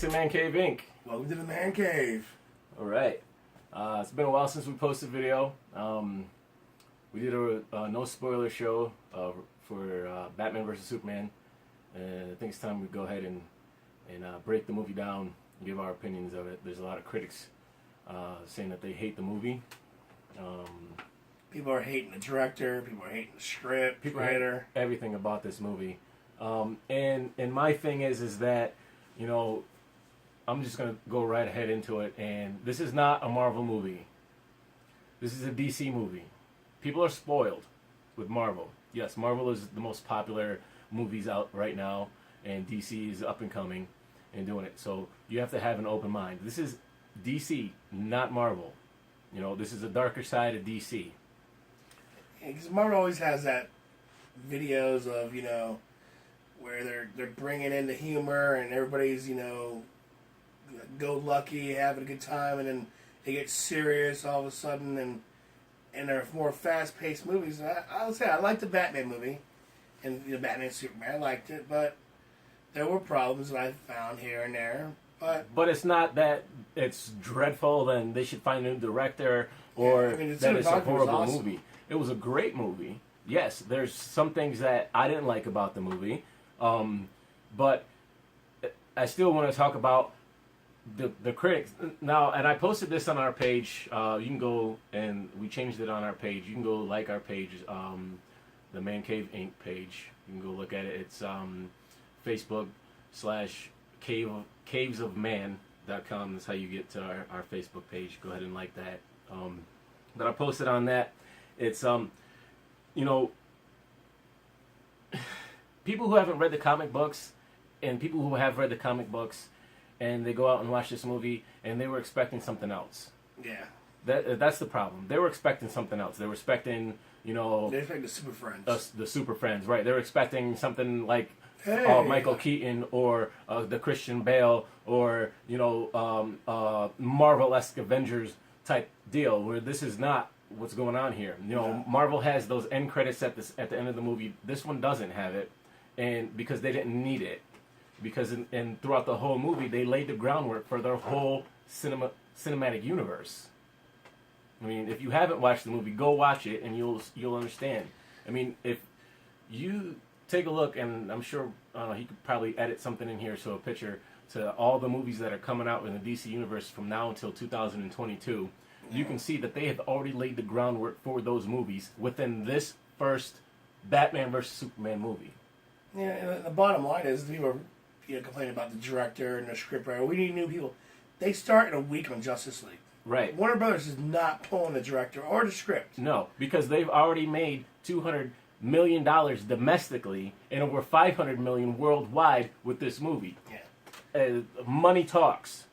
to Man Cave Inc. Welcome to the Man Cave. All right. It's been a while since we posted video. We did a no spoiler show for Batman vs Superman, and I think it's time we go ahead and break the movie down and give our opinions of it. There's a lot of critics saying that they hate the movie. People are hating the director. People are hating the script. People writer. hate everything about this movie. And my thing is that, you know, I'm just gonna go right ahead into it. And this is not a Marvel movie. This is a DC movie. People are spoiled with Marvel. Yes, Marvel is the most popular movies out right now, and DC is up and coming and doing it. So you have to have an open mind. This is DC, not Marvel. You know, this is the darker side of DC. Because Marvel always has that videos of, you know, where they're bringing in the humor and everybody's, you know, go lucky, having a good time, and then it gets serious all of a sudden, and they're more fast-paced movies. I'll say I liked the Batman movie, and the Batman Superman. I liked it, but there were problems that I found here and there. But it's not that it's dreadful, then they should find a new director, or that it's a horrible movie. It was a great movie. Yes, there's some things that I didn't like about the movie, but I still want to talk about the critics. Now, and I posted this on our page. You can go, and we changed it on our page. You can go like our page, the Man Cave Inc. page. You can go look at it. It's Facebook/cavesofman.com. That's how you get to our Facebook page. Go ahead and like that. But I posted on that. It's, you know, people who haven't read the comic books and people who have read the comic books and they go out and watch this movie and they were expecting something else. Yeah. That's the problem. They were expecting something else. They were expecting, you know... They're expecting the Super Friends. The Super Friends, right. They were expecting something like Michael Keaton or the Christian Bale or, you know, Marvel-esque Avengers type deal, where this is not what's going on here. You know, Marvel has those end credits at the end of the movie. This one doesn't have it, and because they didn't need it, because and throughout the whole movie they laid the groundwork for their whole cinematic universe. I mean, if you haven't watched the movie, go watch it and you'll understand. I mean, if you take a look, and I'm sure he could probably edit something in here, so a picture to all the movies that are coming out in the DC universe from now until 2022. You can see that they have already laid the groundwork for those movies within this first Batman vs Superman movie. Yeah, and the bottom line is people are complaining about the director and the scriptwriter. We need new people. They start in a week on Justice League. Right. Warner Brothers is not pulling the director or the script. No, because they've already made $200 million domestically and over $500 million worldwide with this movie. Yeah. Money talks.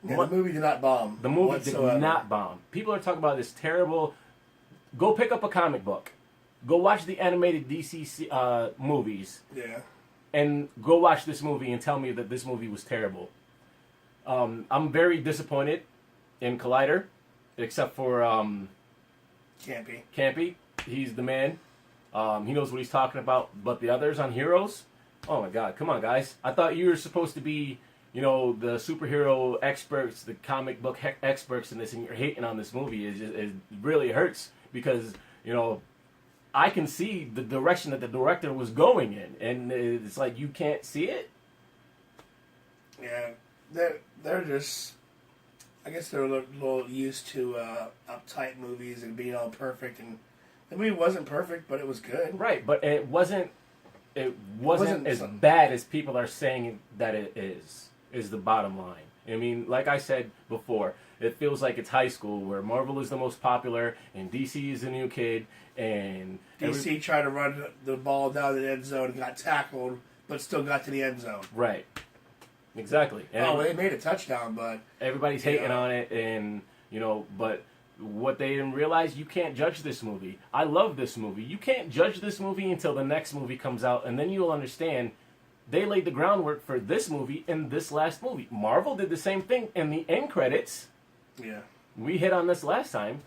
Yeah, the movie did not bomb. The movie did not bomb. People are talking about this terrible... Go pick up a comic book. Go watch the animated DC movies. Yeah. And go watch this movie and tell me that this movie was terrible. I'm very disappointed in Collider, except for... Campy. He's the man. He knows what he's talking about. But the others on Heroes... Oh my God, come on guys. I thought you were supposed to be... You know, the superhero experts, the comic book experts in this, and you're hating on this movie. It really hurts because, you know, I can see the direction that the director was going in, and it's like you can't see it. Yeah, they're just, I guess they're a little used to uptight movies and being all perfect, and the movie wasn't perfect, but it was good. Right, but it wasn't as bad as people are saying that it is the bottom line. I mean, like I said before, it feels like it's high school where Marvel is the most popular and DC is the new kid, and DC tried to run the ball down the end zone and got tackled, but still got to the end zone. Right. Exactly. And they made a touchdown, but everybody's hating on it, and you know, but what they didn't realize, you can't judge this movie. I love this movie. You can't judge this movie until the next movie comes out, and then you'll understand. They laid the groundwork for this movie in this last movie. Marvel did the same thing in the end credits. Yeah. We hit on this last time.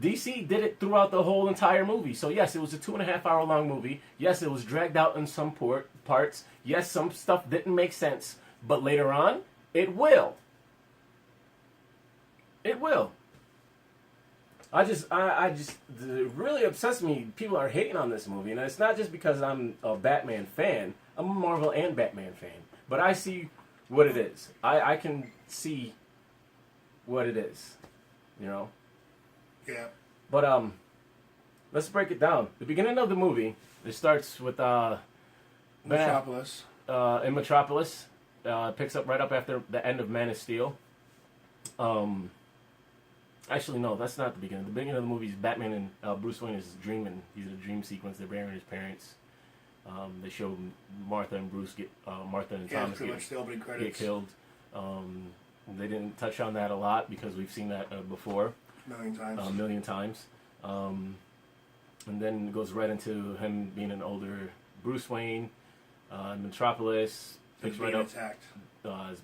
DC did it throughout the whole entire movie. So yes, it was a 2.5 hour long movie. Yes, it was dragged out in some parts. Yes, some stuff didn't make sense. But later on, it will. It will. I just, it really upsets me. People are hating on this movie, and it's not just because I'm a Batman fan. I'm a Marvel and Batman fan, but I see what it is. I can see what it is, you know. Yeah. But let's break it down. The beginning of the movie, it starts with Metropolis. In Metropolis, picks up right up after the end of Man of Steel. Actually, no, that's not the beginning. The beginning of the movie is Batman and Bruce Wayne is dreaming. He's in a dream sequence. They're burying his parents. They show Martha and Bruce Martha and Thomas get killed. They didn't touch on that a lot because we've seen that before. A million times. And then it goes right into him being an older Bruce Wayne. Metropolis picks right up. Attacked. Is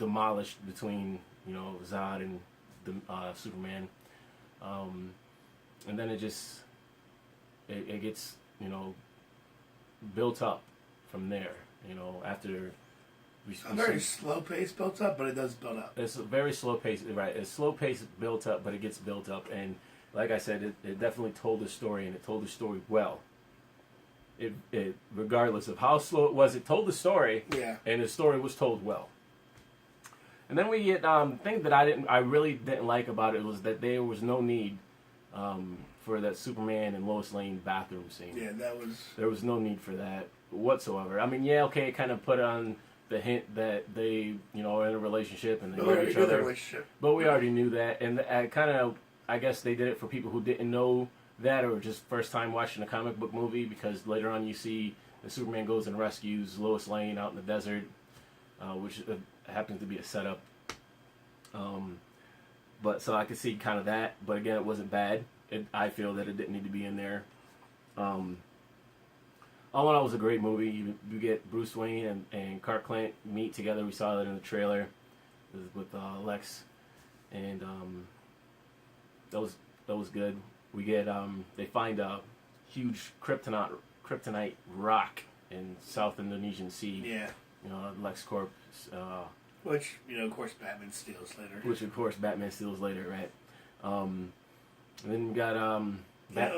demolished between Zod and the Superman, and then it just it gets built up from there. After a very slow pace built up, but it does build up. It's a very slow pace, right? It's slow pace built up, but it gets built up, and like I said, it definitely told the story, and it told the story well. It regardless of how slow it was, it told the story, yeah, and the story was told well. And then we get thing that I really didn't like about it was that there was no need for that Superman and Lois Lane bathroom scene. Yeah, there was no need for that whatsoever. I mean, yeah, okay, it kind of put on the hint that they are in a relationship and they love each other. But we already knew that, and I guess they did it for people who didn't know that or just first time watching a comic book movie, because later on you see that Superman goes and rescues Lois Lane out in the desert, which happens to be a setup. But so I could see kind of that, but again, it wasn't bad. I feel that it didn't need to be in there. All in all, it was a great movie. You get Bruce Wayne and Clark Kent meet together. We saw that in the trailer with Lex, and that was good. We get they find a huge kryptonite rock in South Indonesian Sea. Yeah. LexCorp. Which, of course, Batman steals later. Right? And then we got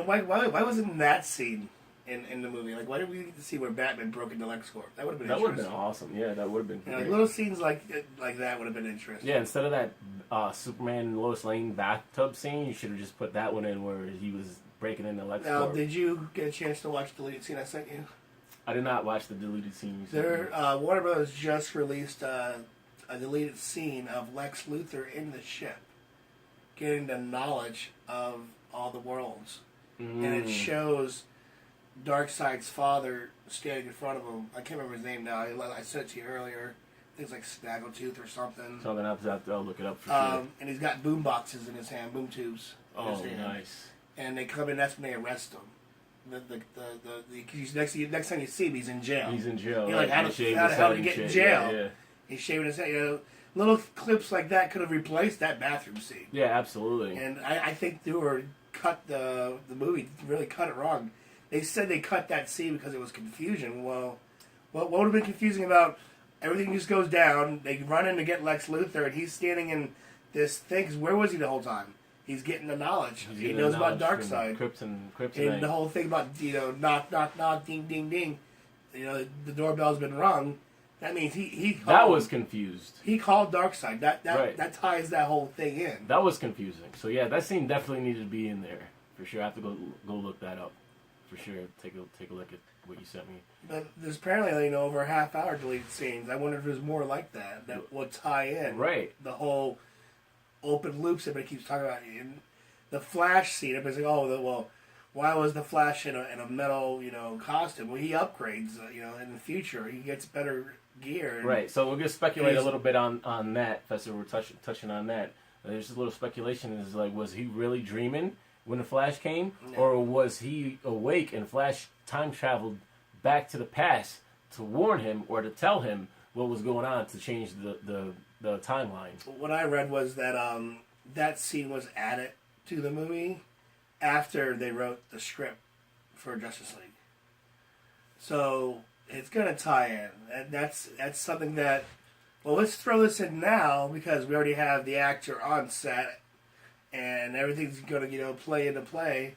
why wasn't that scene in the movie? Like, why did we get to see where Batman broke into LexCorp? That would have been awesome. Yeah, that would have been. Little scenes like that would have been interesting. Yeah, instead of that Superman and Lois Lane bathtub scene, you should have just put that one in where he was breaking into LexCorp. Now, did you get a chance to watch the deleted scene I sent you? I did not watch the deleted scene. Warner Bros. Just released a deleted scene of Lex Luthor in the ship, getting the knowledge of all the worlds, and it shows Darkseid's father standing in front of him. I can't remember his name now. I said it to you earlier. I think it's like Snaggletooth or something. I'll look it up for sure. And he's got boom boxes in his hand, boom tubes. In his hand. Nice. And they come in. That's when they arrest him. Next time you see him, he's in jail. He's in jail. You're like, how the hell did he get in jail? Yeah. He's shaving his head. Little clips like that could have replaced that bathroom scene. Yeah, absolutely. And I think they cut the movie, really cut it wrong. They said they cut that scene because it was confusion. Well, what would have been confusing about everything just goes down, they run in to get Lex Luthor, and he's standing in this thing. 'Cause where was he the whole time? He's getting the knowledge. He knows about Darkseid. Kryptonite. And the whole thing about, knock, knock, knock, ding, ding, ding. The doorbell's been rung. That means he called, that was confused. He called Darkseid. Right. That ties that whole thing in. That was confusing. So yeah, that scene definitely needed to be in there for sure. I have to go look that up for sure. Take a look at what you sent me. But there's apparently over a half hour deleted scenes. I wonder if there's more like that would tie in. Right. The whole open loops everybody keeps talking about. And the Flash scene, everybody's like, why was the Flash in a metal costume? Well, he upgrades in the future. He gets better gear. Right. So we're gonna speculate a little bit on that. Professor, we're touching on that. There's a little speculation. Is like, was he really dreaming when the Flash came, or was he awake and Flash time traveled back to the past to warn him or to tell him what was going on to change the timeline? What I read was that that scene was added to the movie after they wrote the script for Justice League. So It's gonna tie in, and that's something that. Well, let's throw this in now because we already have the actor on set, and everything's gonna play into play.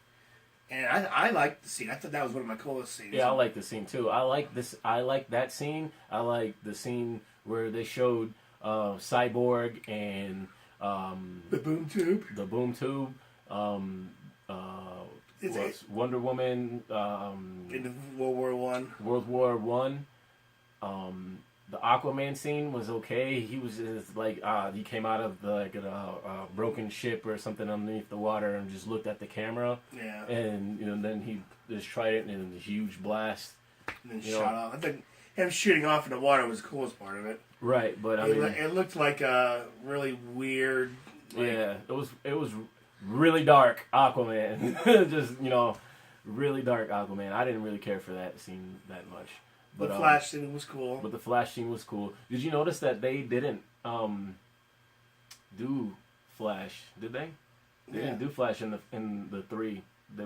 And I like the scene. I thought that was one of my coolest scenes. Yeah, I like the scene too. I like this. I like that scene. I like the scene where they showed Cyborg and the boom tube. The boom tube. Wonder Woman. In World War One. World War One. The Aquaman scene was okay. He was just like he came out of a broken ship or something underneath the water and just looked at the camera. Yeah. And then he just tried it and a huge blast. And then shot off. I think him shooting off in the water was the coolest part of it. Right, but it looked like a really weird. Yeah, it was really dark Aquaman. Just really dark Aquaman. I didn't really care for that scene that much. But, the Flash scene was cool. But the Flash scene was cool. Did you notice that they didn't do Flash? Did they? They didn't do Flash in the 3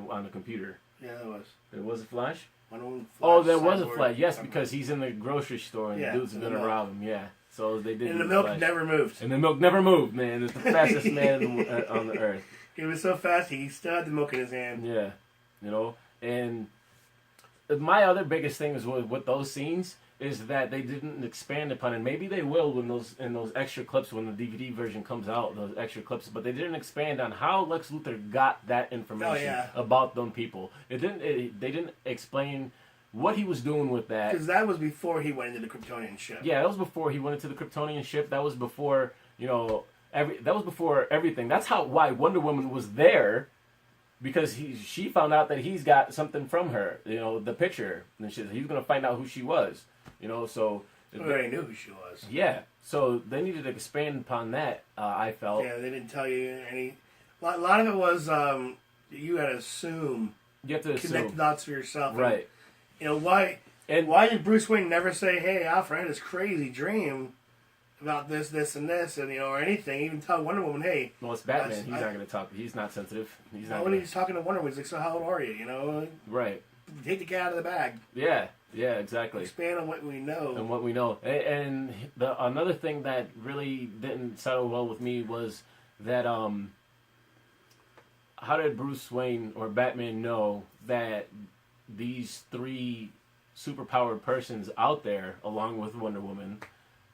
on the computer. Yeah, there was. There was a Flash? Flash, there was a Flash. Yes, because he's in the grocery store and the dude's gonna rob him. Yeah. So they did. And the milk never moved. And the milk never moved, man. It's the fastest man on the earth. He was so fast, he still had the milk in his hand. Yeah. And my other biggest thing is with those scenes is that they didn't expand upon it. Maybe they will in those extra clips when the DVD version comes out, those extra clips. But they didn't expand on how Lex Luthor got that information about them people. They didn't explain what he was doing with that. Because that was before he went into the Kryptonian ship. Yeah, that was before he went into the Kryptonian ship. That was before that was before everything. That's why Wonder Woman was there. Because she found out that he's got something from her, the picture, and he's going to find out who she was, so. We already knew who she was. Yeah, so they needed to expand upon that. I felt. Yeah, they didn't tell you any. A lot of it was you had to assume. You have to connect the dots for yourself, right? And, why did Bruce Wayne never say, "Hey, Alfred, I had this crazy dream about this, and this, and or anything. Even tell Wonder Woman, hey. Well, it's Batman. He's not going to talk. He's not sensitive. He's not. When he's talking to Wonder Woman, he's like, "So how old are you?" Right. Take the cat out of the bag. Yeah. Yeah. Exactly. Expand on what we know. And what we know. And another thing that really didn't settle well with me was that how did Bruce Wayne or Batman know that these 3 superpowered persons out there, along with Wonder Woman,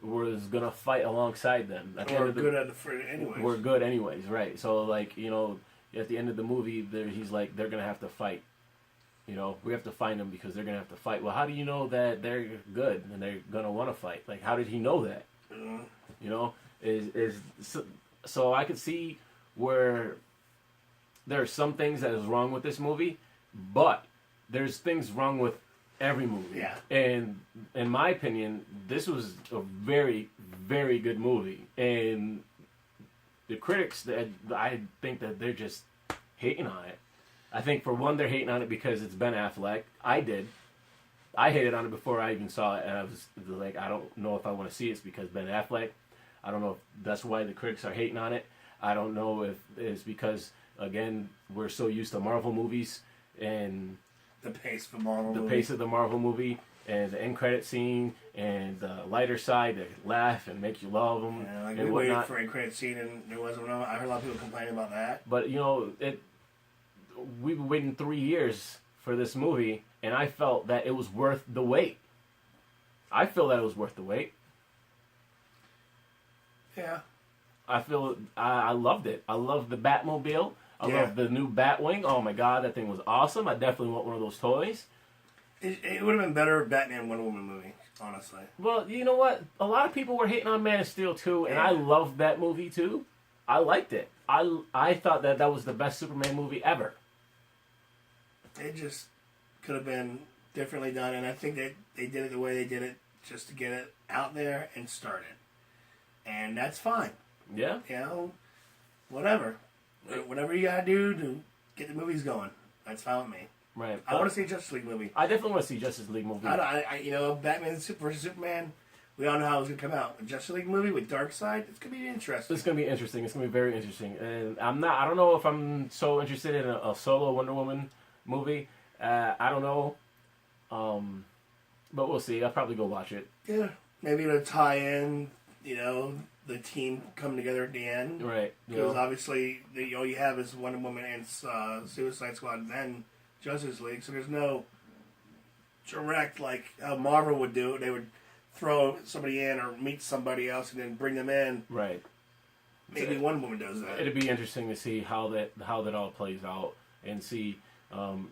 was gonna fight alongside them? We're good anyways, right? So at the end of the movie, he's like, they're gonna have to fight. We have to find them because they're gonna have to fight. Well, how do you know that they're good and they're gonna want to fight? Like, how did he know that? So I could see where there are some things that is wrong with this movie, but there's things wrong with every movie. Yeah. And in my opinion, this was a very, very good movie. And the critics, I think that they're just hating on it. I think for one, they're hating on it because it's Ben Affleck. I did. I hated on it before I even saw it, and I was like, I don't know if I want to see it. It's because Ben Affleck. I don't know if that's why the critics are hating on it. I don't know if it's because, again, we're so used to Marvel movies and the pace of the pace of the Marvel movie, and the end credit scene, and the lighter side that laugh and make you love them. Yeah, we waited for a credit scene, and there wasn't one. I heard a lot of people complaining about that. But we've been waiting 3 years for this movie, and I felt that it was worth the wait. I feel that it was worth the wait. Yeah. I feel I loved it. I loved the Batmobile. I love the new Batwing. Oh my God, that thing was awesome. I definitely want one of those toys. It would have been better if Batman Wonder Woman movie, honestly. Well, you know what? A lot of people were hating on Man of Steel too, and I loved that movie too. I liked it. I thought that was the best Superman movie ever. It just could have been differently done, and I think that they did it the way they did it just to get it out there and start it. And that's fine. Yeah. Whatever. Whatever you gotta do to get the movies going, that's fine with me. Right. I want to see a Justice League movie. I definitely want to see Justice League movie. Batman versus Superman. We all know how it's gonna come out. A Justice League movie with Darkseid. It's gonna be interesting. It's gonna be interesting. It's gonna be very interesting. And I don't know if I'm so interested in a solo Wonder Woman movie. I don't know. But we'll see. I'll probably go watch it. Yeah, maybe it'll tie in, the team coming together at the end. Right. Because obviously, all you have is Wonder Woman and Suicide Squad, and then Justice League. So there's no direct, like how Marvel would do it. They would throw somebody in or meet somebody else and then bring them in. Right. Maybe Wonder Woman does that. It'd be interesting to see how that all plays out and see.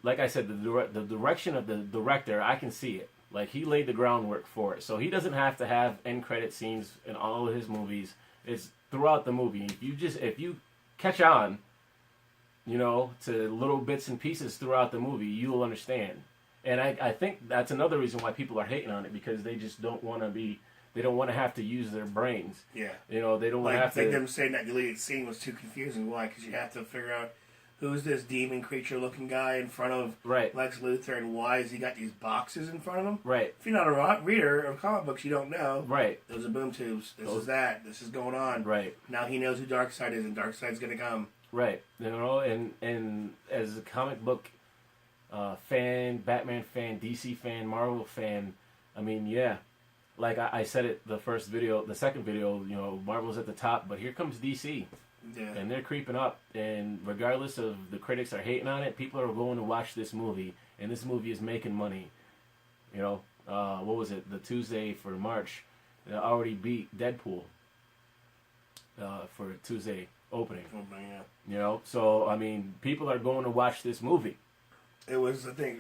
Like I said, the direction of the director, I can see it. Like, he laid the groundwork for it. So he doesn't have to have end credit scenes in all of his movies. It's throughout the movie. If you catch on, to little bits and pieces throughout the movie, you'll understand. And I think that's another reason why people are hating on it, because they just don't want to have to use their brains. Yeah. They don't want to have to. Like them saying that deleted scene was too confusing. Why? Because you have to figure out who's this demon creature looking guy in front of Lex Luthor, and why has he got these boxes in front of him? Right. If you're not a reader of comic books, you don't know. Right. Those are boom tubes. This is going on. Right. Now he knows who Darkseid is, and Darkseid's going to come. Right. And as a comic book fan, Batman fan, DC fan, Marvel fan, I mean, yeah. Like I said it the second video, Marvel's at the top, but here comes DC. Yeah. And they're creeping up, and regardless of the critics are hating on it, people are going to watch this movie, and this movie is making money. What was it? The Tuesday for March, it already beat Deadpool for Tuesday opening. Yeah. So I mean, people are going to watch this movie. It was, I think,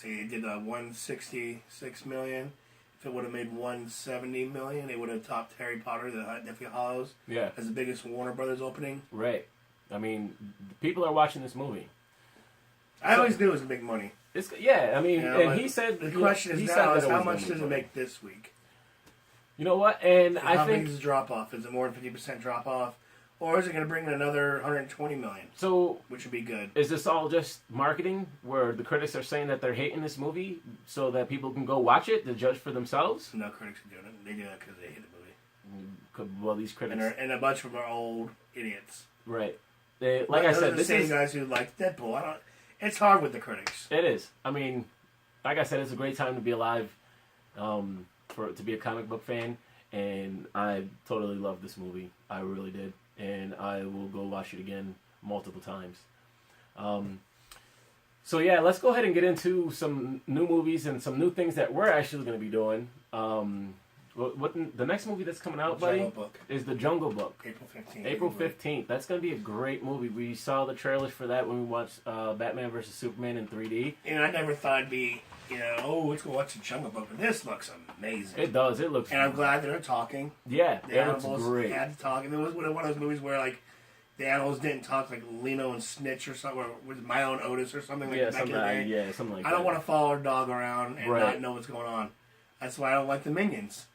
it did 166 million. If it would have made 170 million, it would have topped Harry Potter, the Deathly Hallows, as the biggest Warner Brothers opening. Right. I mean, people are watching this movie. I always knew it was big money. I mean, and he said... The question is now is how much does it make this week? You know what? And I think... How big is the drop-off? Is it more than 50% drop-off? Or is it going to bring in another 120 million? Which would be good. Is this all just marketing, where the critics are saying that they're hating this movie so that people can go watch it to judge for themselves? No, critics are doing it. They do that because they hate the movie. Well, these critics... And a bunch of them are old idiots. Right. I said, the same guys who like Deadpool. It's hard with the critics. It is. I mean, like I said, it's a great time to be alive, to be a comic book fan, and I totally love this movie. I really did. And I will go watch it again multiple times. So yeah, let's go ahead and get into some new movies and some new things that we're actually going to be doing. The next movie that's coming out, buddy, is The Jungle Book. April 15th. April 15th. That's going to be a great movie. We saw the trailers for that when we watched Batman vs. Superman in 3D. And I never thought it'd be, let's go watch The Jungle Book. But this looks amazing. It does. It looks. And I'm glad they're talking. Yeah, the looks great. Had to talk. And it was one of those movies where, like, the animals didn't talk, like Lino and Snitch or something, or with My Own Otis or something like back in the day. Something like that. I don't want to follow a dog around and not know what's going on. That's why I don't like the Minions.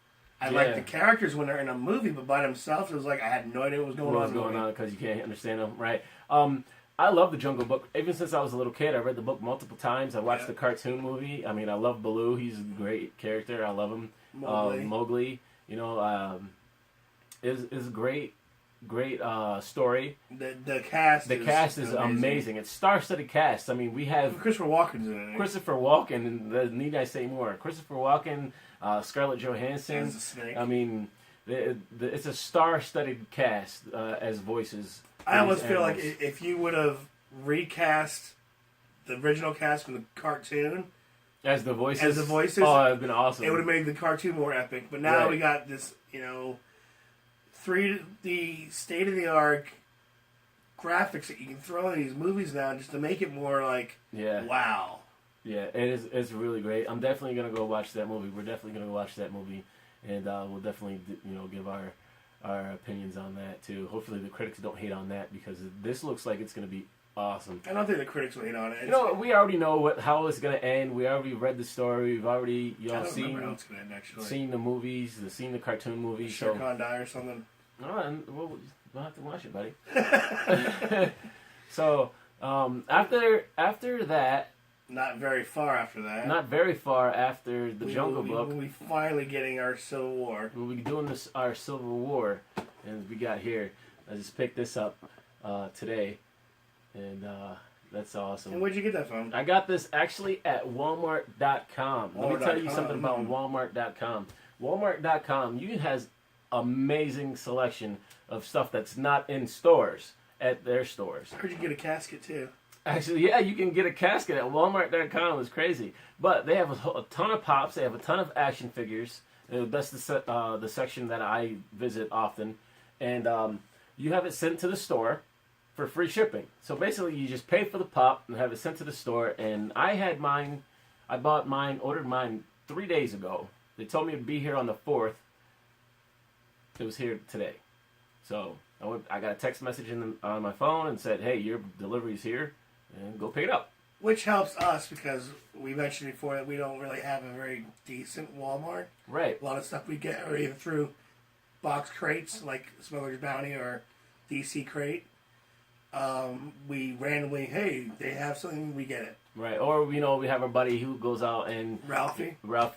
I like the characters when they're in a movie, but by themselves, it was like I had no idea what was going on because you can't understand them, right? I love The Jungle Book. Even since I was a little kid, I read the book multiple times. I watched the cartoon movie. I mean, I love Baloo. He's a great character. I love him. Mowgli. Is a great story. The cast. The cast is amazing. It's star-studded cast. I mean, we have Christopher Walken's in it. Christopher Walken, and need I say more? Christopher Walken, Scarlett Johansson. Snake. I mean, it's a star-studded cast as voices. I almost feel like if you would have recast the original cast from the cartoon as the voices, oh, it would have been awesome. It would have made the cartoon more epic. But now we got this, 3D state-of-the-art graphics that you can throw in these movies now just to make it more like, wow. Yeah, it's really great. I'm definitely going to go watch that movie. We're definitely going to go watch that movie. And we'll definitely, give our opinions on that, too. Hopefully the critics don't hate on that, because this looks like it's going to be awesome. I don't think the critics will hate on it. We already know how it's going to end. We already read the story. We've already, seen the movies, seen the cartoon movies. Shere Khan die or something? No, we'll have to watch it, buddy. So, after that... Not very far after The Jungle Book. We'll be finally getting our Civil War. We'll be doing our Civil War. And we got here. I just picked this up today. And That's awesome. And where'd you get that from? I got this actually at Walmart.com. Let me tell you something about Mm-hmm. Walmart.com. Walmart.com, you has amazing selection of stuff that's not in stores at their stores. I heard you get a casket too. Actually, yeah, you can get a casket at Walmart.com. It's crazy. But they have a ton of pops. They have a ton of action figures. That's the section that I visit often. And you have it sent to the store for free shipping. So basically, you just pay for the pop and have it sent to the store. And I ordered mine 3 days ago. They told me it'd be here on the 4th. It was here today. So I got a text message on my phone and said, hey, your delivery's here. And go pick it up. Which helps us because we mentioned before that we don't really have a very decent Walmart. Right. A lot of stuff we get are either through box crates like Smuggler's Bounty or DC Crate. We randomly, hey, they have something, we get it. Right. Or, we have our buddy who goes out and... Ralph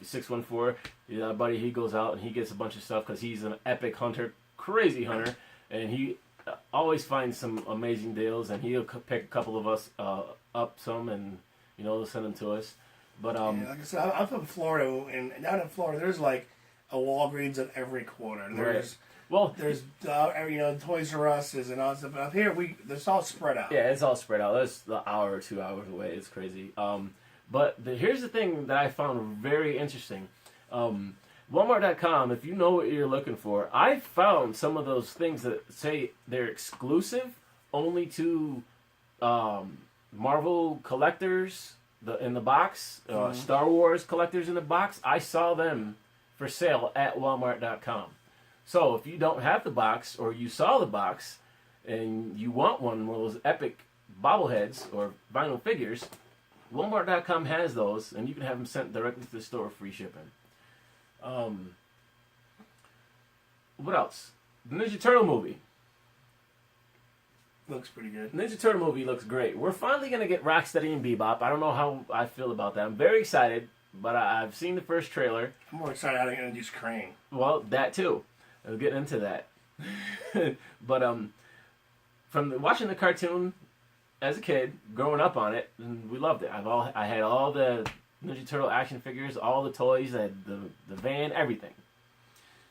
614. Our buddy, he goes out and he gets a bunch of stuff because he's an epic hunter, crazy hunter. And he always finds some amazing deals, and he'll pick a couple of us up some, and they'll send them to us. But like I said, I'm from Florida, and down in Florida, there's like a Walgreens at every corner. There's Toys R Us and all that stuff. But up here, it's all spread out. Yeah, it's all spread out. That's the hour or 2 hours away. It's crazy. But here's the thing that I found very interesting. Walmart.com, if you know what you're looking for, I found some of those things that say they're exclusive only to Marvel collectors in the box, Star Wars collectors in the box. I saw them for sale at Walmart.com. So if you don't have the box or you saw the box and you want one of those epic bobbleheads or vinyl figures, Walmart.com has those, and you can have them sent directly to the store, free shipping. What else? The Ninja Turtle movie. Looks pretty good. Ninja Turtle movie looks great. We're finally going to get Rocksteady and Bebop. I don't know how I feel about that. I'm very excited, but I've seen the first trailer. I'm more excited how they're going to introduce Crane. Well, that too. We'll get into that. But from watching the cartoon as a kid, growing up on it, and we loved it. I had all the Ninja Turtle action figures, all the toys, I had the van, everything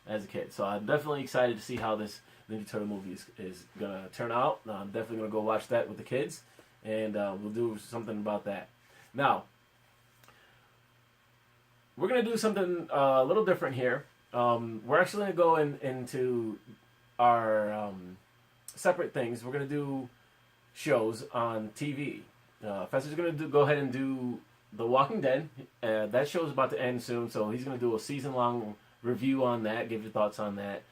as a kid. So I'm definitely excited to see how this Ninja Turtle movie is going to turn out. I'm definitely going to go watch that with the kids, and we'll do something about that. Now, we're going to do something a little different here. We're actually going to go into our separate things. We're going to do shows on TV. Fester's going to go ahead and do The Walking Dead. That show's about to end soon, so he's going to do a season-long review on that, give your thoughts on that.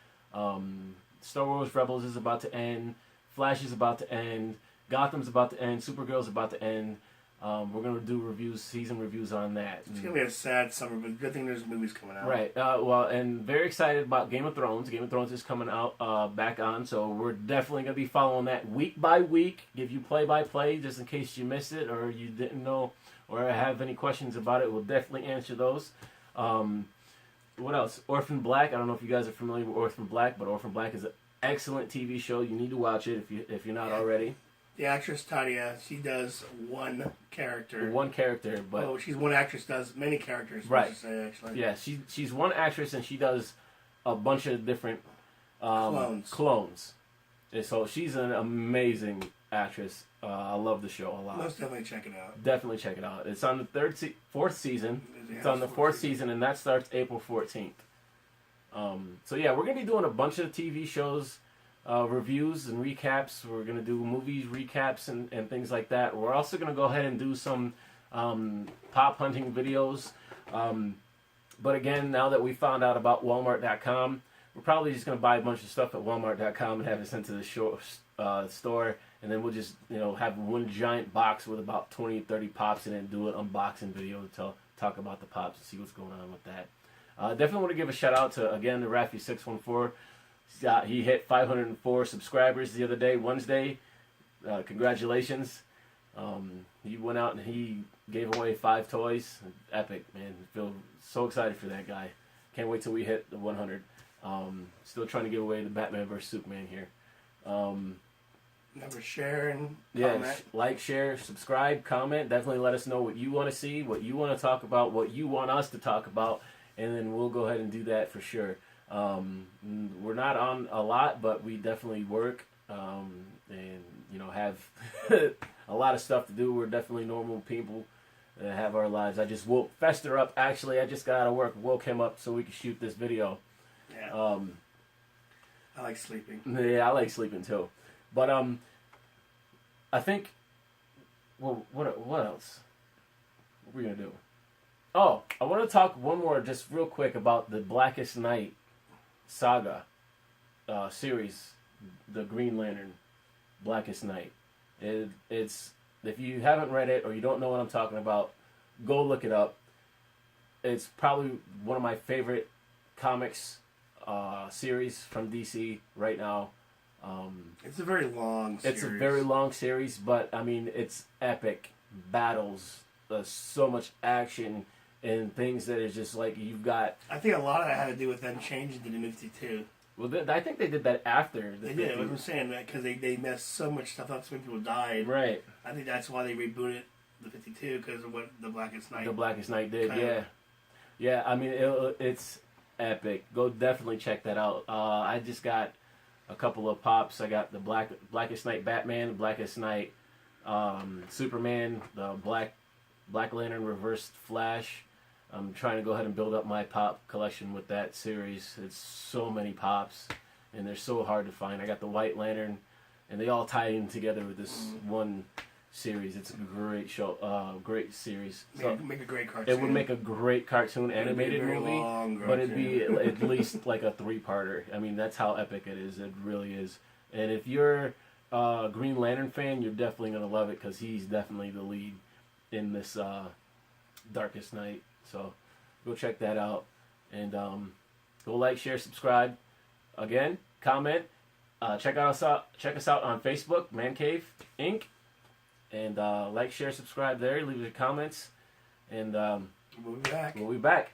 Star Wars Rebels is about to end. Flash is about to end. Gotham's about to end. Supergirl's about to end. We're going to do season reviews on that. It's going to be a sad summer, but good thing there's movies coming out. Right. And very excited about Game of Thrones. Game of Thrones is coming out back on, so we're definitely going to be following that week by week. Give you play-by-play just in case you missed it or you didn't know or have any questions about it. We'll definitely answer those. What else? Orphan Black. I don't know if you guys are familiar with Orphan Black, but Orphan Black is an excellent TV show. You need to watch it if you're not already. The actress Tadia, she does one character. One character, but she's one actress, does many characters. Right. Say, actually. Yeah, she's one actress and she does a bunch of different clones. And so she's an amazing actress. I love the show a lot. Most definitely check it out. Definitely check it out. It's on the fourth season. It's on the fourth season, and that starts April 14th. So yeah, we're gonna be doing a bunch of TV shows. Reviews and recaps. We're going to do movies recaps and things like that. We're also going to go ahead and do some pop hunting videos. But again, now that we found out about Walmart.com, we're probably just going to buy a bunch of stuff at Walmart.com and have it sent to the store. And then we'll just have one giant box with about 20, 30 pops in it and do an unboxing video to talk about the pops and see what's going on with that. Definitely want to give a shout out to, again, the Raffy614. He hit 504 subscribers the other day, Wednesday. Congratulations. He went out and he gave away 5 toys. Epic, man. Feel so excited for that guy. Can't wait till we hit the 100. Still trying to give away the Batman vs. Superman here. Remember, share and Yeah, comment. like, share, subscribe, comment. Definitely let us know what you want to see, what you want to talk about, what you want us to talk about, and then we'll go ahead and do that for sure. We're not on a lot, but we definitely work, and have a lot of stuff to do. We're definitely normal people that have our lives. I just woke Fester up. Actually, I just got out of work, woke him up so we could shoot this video. Yeah. I like sleeping. Yeah, I like sleeping too. But I think. Well, what else? What are we gonna do? Oh, I want to talk one more, just real quick, about the Blackest Night saga series, the Green Lantern Blackest Night. It's if you haven't read it or you don't know what I'm talking about, go look it up. It's probably one of my favorite comics series from DC right now. It's a very long series. It's a very long series, but I mean, it's epic battles. So much action and things that is just like you've got. I think a lot of that had to do with them changing to the New 52. Well, I think they did that after. They did. I was saying that because they messed so much stuff up, so many people died. Right. I think that's why they rebooted the 52 because of what the Blackest Night. The Blackest Night did, Kinda. yeah. I mean, it's epic. Go definitely check that out. I just got a couple of pops. I got the Blackest Night Batman, the Blackest Night Superman, the Black Lantern Reversed Flash. I'm trying to go ahead and build up my pop collection with that series. It's so many pops, and they're so hard to find. I got the White Lantern, and they all tie in together with this one series. It's a great show, great series. So Make a great cartoon. it would make a great cartoon animated movie, long but it'd be at least like a 3-parter. I mean, that's how epic it is. It really is. And if you're a Green Lantern fan, you're definitely gonna love it because he's definitely the lead in this Darkest Night. So go check that out, and go like, share, subscribe. Again, comment. Check us out on Facebook, Man Cave Inc. And like, share, subscribe there. Leave your comments, and We'll be back. we'll be back.